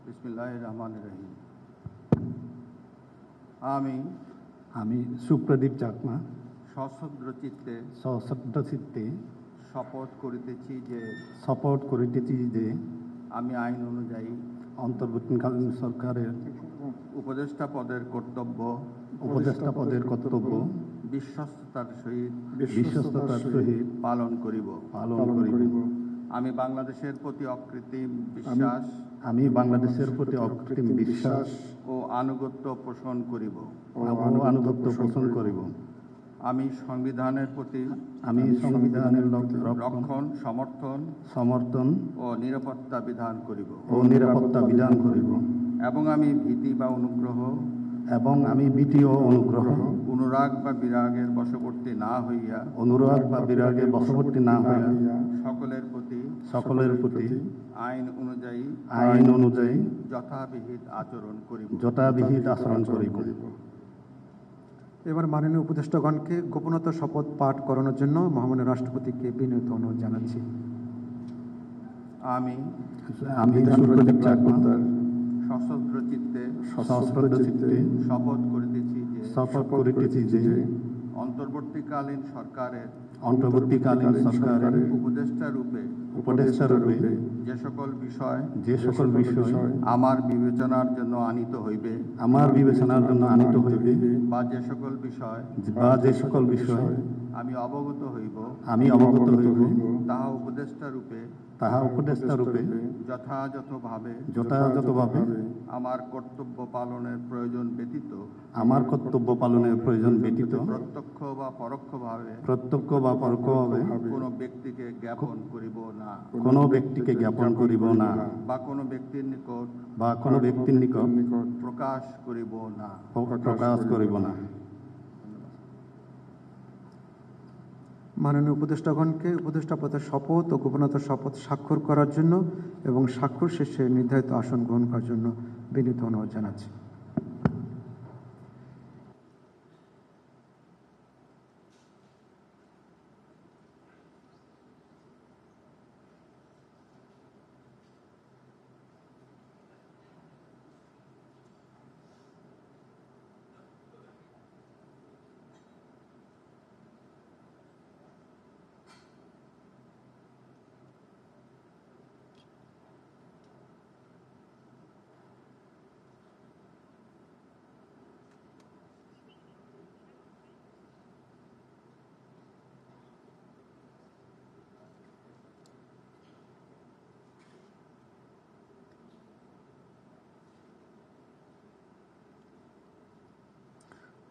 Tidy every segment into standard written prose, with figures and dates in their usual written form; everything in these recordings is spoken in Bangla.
বিসমিল্লাহির রহমানির রহিম। আমি সুপ্রদীপ চাকমা সশ্রদ্ধ চিত্তে শপথ করিতেছি যে আমি আইন অনুযায়ী অন্তর্বর্তীকালীন সরকারের উপদেষ্টা পদের কর্তব্য বিশ্বস্ততার সহিত পালন করিব। আমি বাংলাদেশের প্রতি অকৃত্রিম বিশ্বাস ও আনুগত্য পোষণ করিব। আমি সংবিধানের প্রতি রক্ষণ, সমর্থন ও নিরাপত্তা বিধান করিব। এবং আমি ভীতি বা অনুগ্রহ, অনুরাগ বা বিরাগের বশবর্তী না হইয়া সকলের প্রতি আইন অনুযায়ী যথাবিহিত আচরণ করিব। এবার মাননীয় উপদেষ্টাগণকে গোপনতা শপথ পাঠ করানোর জন্য মহামান্য রাষ্ট্রপতিকে বিনীত অনুরোধ জানাচ্ছি। আমি সুপ্রদীপ চাকমা সশ্রদ্ধ চিত্তে শপথ করিতেছি যে অন্তর্বর্তীকালীন সরকারের উপদেষ্টা রূপে যে সকল বিষয় আমার বিবেচনার জন্য আনিত হইবে বা যে সকল বিষয় আমি অবগত হইব তাহা উপদেষ্টা রূপে যথাযথভাবে আমার কর্তব্য পালনের প্রয়োজন ব্যতীত প্রত্যক্ষ বা পরোক্ষভাবে কোনো ব্যক্তিকে জ্ঞাপন করিব না বা কোনো ব্যক্তির নিকট প্রকাশ করিব না। মাননীয় উপদেষ্টাগণকে উপদেষ্টা পদের শপথ ও গোপনতা শপথ স্বাক্ষর করার জন্য এবং স্বাক্ষর শেষে নির্ধারিত আসন গ্রহণ করার জন্য বিনীত অনুরোধ জানাচ্ছি।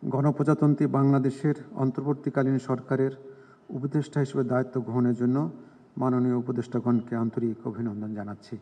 গণপ্রজাতন্ত্রী বাংলাদেশের অন্তর্বর্তীকালীন সরকারের উপদেষ্টা হিসেবে দায়িত্ব গ্রহণের জন্য মাননীয় উপদেষ্টাগণকে আন্তরিক অভিনন্দন জানাচ্ছি।